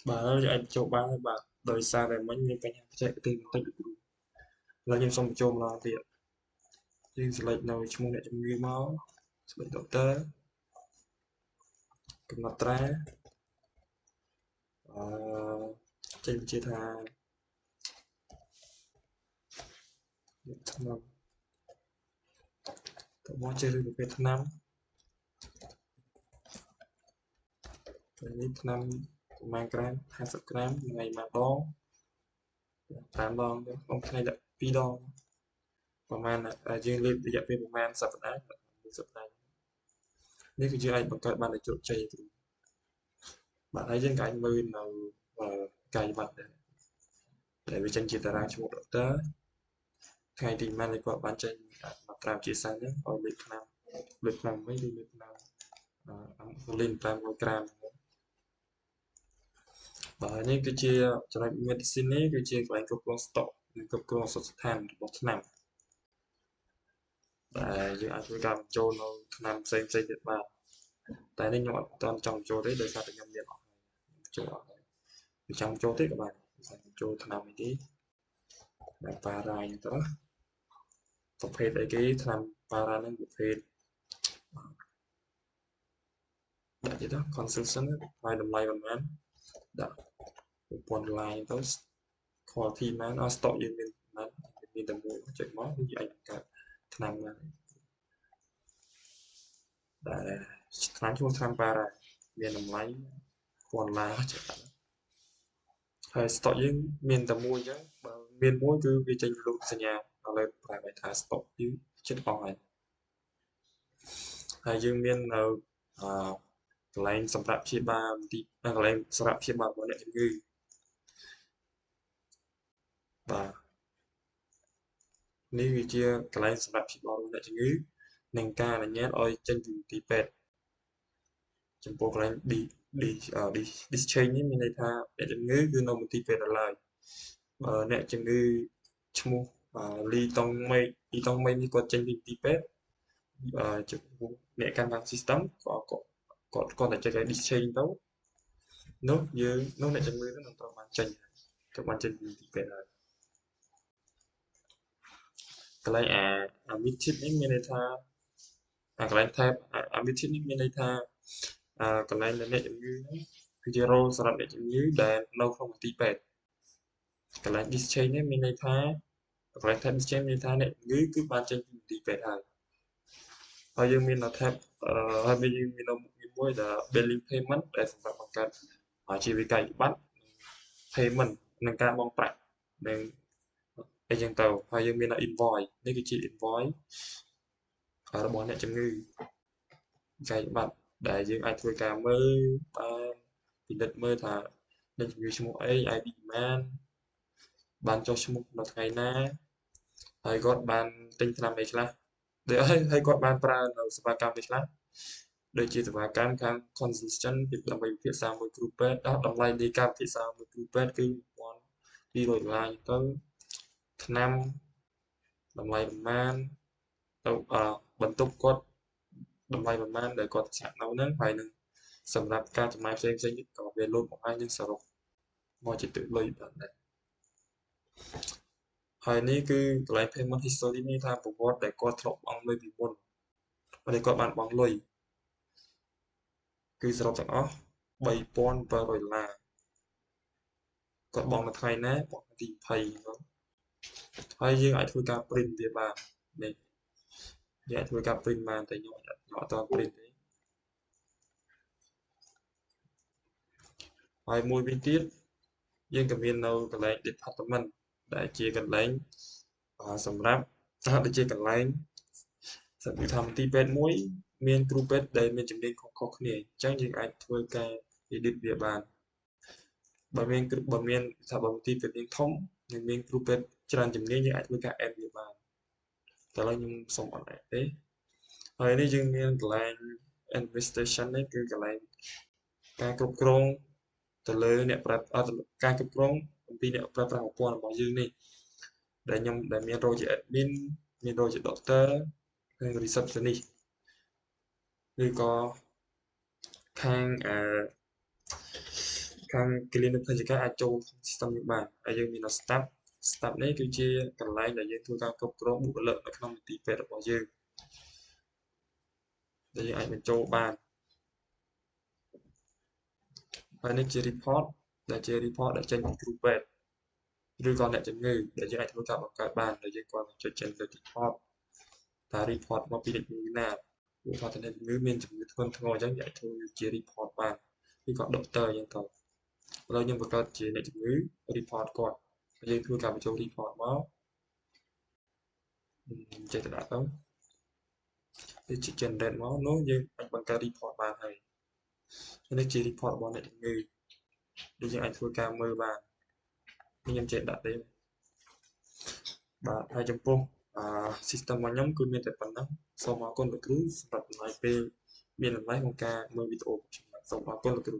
bà nó anh cho ba bà đời xa về mấy như cái nhà chạy tìm tay được là nhân xong chôm là việc nhưng lệch nào chung lại trong như máu lệch đầu tơ cầm mặt ra trên chia tha thằng năm thằng món chơi được cái thằng năm cái này thằng năm mang gram 20 gram ngày mà đo 8 đòn không này là pi đo ประมาณน่ะយើងលេបរយៈពេលប្រហែលសប្តាហ៍មួយសប្តាហ៍នេះគឺជាអាចបង្កើតបាននូវជោគជ័យបាទហើយយើងក៏អាចមើលនៅកាយប័ត្រដែរដែលវាចេញជាតារាងឈ្មោះដុកទ័រថ្ងៃទីប៉ុន្មានដែលគាត់បានចេញមកត្រាំជាសាំងហ្នឹងឲ្យលេខឆ្នាំវិញឬលេខឆ្នាំលេខ500ក្រាមបាទនេះគឺជាចំណុច medicine នេះគឺជាកន្លែងគ្រប់គ្រង stock និងគ្រប់គ្រងសុខស្ថានរបស់ថ្នាំដែលយើងអាចធ្វើការបញ្ចូលនៅថ្នាំផ្សេងៗទៀតបានតែនេះខ្ញុំអត់ទាន់ចង់ចូលទេដោយសារតែខ្ញុំមានអស់ហើយចូលអស់ហើយវាចង់ចូលទេក៏បានចូលថ្នាំអីទេដែលប៉ារ៉ាអញ្ចឹងទៅប្រភេទអីគេថ្នាំប៉ារ៉ានឹងប្រភេទដាក់ទៀតទៅ consultation ហើយតម្លៃប៉ុន្មានដាក់$1000ទៅ quality ប៉ុន្មាន stock យើងមានប៉ុន្មានមានតែមួយចុចមកវាអាចបង្កើតថ្នាំបានដែលថ្នាំឈ្មោះថ្នាំប៉ារ៉ាមានតម្លៃ$1000ចុចហើយ stock យើងមានតែមួយអញ្ចឹងបើមានមួយគឺវាចេញរូបសញ្ញាឥឡូវប្រាប់ឲ្យថា stock យើងជិតអស់ហើយយើងមាននៅកន្លែងសម្រាប់ព្យាបាលទីកន្លែងសម្រាប់ព្យាបាលរបស់អ្នកជំងឺបាទនេះវាជាកន្លែងសម្រាប់ព្យាបាលរបស់អ្នកជំងឺនិងការអនុញ្ញាតឲ្យចេញពីមន្ទីរពេទ្យចំពោះកន្លែង discharge នេះមានន័យថាអ្នកជំងឺគឺនៅមន្ទីរពេទ្យដល់ឡើយបើអ្នកជំងឺឈ្មោះលីតុងមេឃនេះគាត់ចេញពីមន្ទីរពេទ្យចំពោះអ្នកកាន់តាម system គាត់តែចេញឲ្យ discharge ទៅនោះអ្នកជំងឺនឹងត្រូវបានចេញពីមន្ទីរពេទ្យហើយកន្លែងadmitted នេះមានន័យថាកន្លែង tab admitted នេះមានន័យថាកន្លែងដែលអ្នកជំងឺហ្នឹងគឺជា role សម្រាប់អ្នកជំងឺដែលនៅក្នុងមន្ទីរពេទ្យកន្លែង discharge នេះមានន័យថាកន្លែង tab discharge មានន័យថាអ្នកជំងឺគឺបានចេញពីមន្ទីរពេទ្យហើយយើងមាន tab ហើយយើងមានមួយដែល billing payment ដែលសម្រាប់បង្កើតជាវិក័យប័ត្រ payment និងការបង់ប្រាក់និងអីចឹងទៅហើយយើងមាន invoice នេះគឺជា invoice របស់អ្នកជំងឺវិក័យប័ត្រដែលយើងអាចធ្វើការមើលបានពិនិត្យមើលថាអ្នកជំងឺឈ្មោះអី ID ប៉ុន្មានបានចុះឈ្មោះនៅថ្ងៃណាហើយគាត់បានទិញថ្នាំអីខ្លះហើយគាត់បានប្រើនៅសេវាកម្មអីខ្លះដូចជាសេវាកម្មខាង consultation ដើម្បីពិភាក្សាមួយគ្រូពេទ្យតម្លៃនៃការពិភាក្សាមួយគ្រូពេទ្យគឺ$1200ទៅថ្នាំតម្លៃប៉ុន្មានទៅបន្ទប់គាត់តម្លៃប៉ុន្មានដែលគាត់ស្នាក់នៅហ្នឹងហើយនឹងសម្រាប់ការចំណាយផ្សេងទៀតក៏វាលោតមកឲ្យយើងសរុបមកជាទឹកលុយបានដែរហើយនេះគឺកន្លែង payment history នេះថាប្រវត្តិដែលគាត់ធ្លាប់បង់លុយពីមុនហើយគាត់បានបង់លុយគឺសរុបទាំងអស់$3700គាត់បង់នៅថ្ងៃណាបង់ទី20ហើយយើងអាចធ្វើការ print វាបាននេះយើងអាចធ្វើការ print បានតែខ្ញុំអត់ទាន់ print ទេហើយមួយវិញទៀតយើងក៏មាននៅកន្លែង department ដែលជាកន្លែងសម្រាប់ដូចជាកន្លែងសម្រាប់ថាមន្ទីរពេទ្យមួយមានគ្រូពេទ្យដែលមានជំនាញខុសៗគ្នាអញ្ចឹងយើងអាចធ្វើការ edit វាបានបើមានថាបើមន្ទីរពេទ្យធំនិងមានគ្រូពេទ្យច្រើនជំនាញយើងអាចធ្វើការ add វាបានតែឥឡូវខ្ញុំសូមអត់ add ទេហើយនេះយើងមានកន្លែង investigation នេះគឺកន្លែងការគ្រប់គ្រងទៅលើអ្នកប្រើការគ្រប់គ្រងអំពីអ្នកប្រើប្រាស់ប្រព័ន្ធរបស់យើងនេះដែលមានរោគជា admin មានរោគជា doctor និង receptionist ឬក៏ខាង ខាង clinic ពេទ្យការអាចចូល system នេះបានហើយយើងមាន staff នេះគឺជាកន្លែងដែលយើងធ្វើការគ្រប់គ្រងបុគ្គលិកនៅក្នុងមន្ទីរពេទ្យរបស់យើងដែលយើងអាចបញ្ចូលបានហើយនេះជា report ដែលជា report ដែលចេញពីគ្រូពេទ្យឬក៏អ្នកជំងឺដែលយើងអាចធ្វើការបង្កើតបានដែលយើងគាត់ចុច generate report តា report មកពីអ្នកជំងឺណាឧទាហរណ៍ថាអ្នកជំងឺមានជំងឺធ្ងន់ធ្ងរអញ្ចឹងយើងអាចធ្វើជា report បានឬក៏ doctor អញ្ចឹងទៅឥឡូវខ្ញុំបង្កើតជាអ្នកជំងឺ report គាត់យើងធ្វើការបញ្ចូល report មកចេះទៅដាក់ទៅវាជា generate មកនោះយើងអាចបង្កើត report បានហើយនេះជា report របស់អ្នកជំងឺដែលយើងអាចធ្វើការមើលបានខ្ញុំចេះដាក់ទេបាទហើយចំពោះsystem របស់ខ្ញុំគឺមានតែប៉ុណ្ណឹងសូមអរគុណលោកគ្រូសម្រាប់ចំណាយពេលមានតម្លៃក្នុងការមើលវីដេអូសូមអរគុណលោកគ្រូ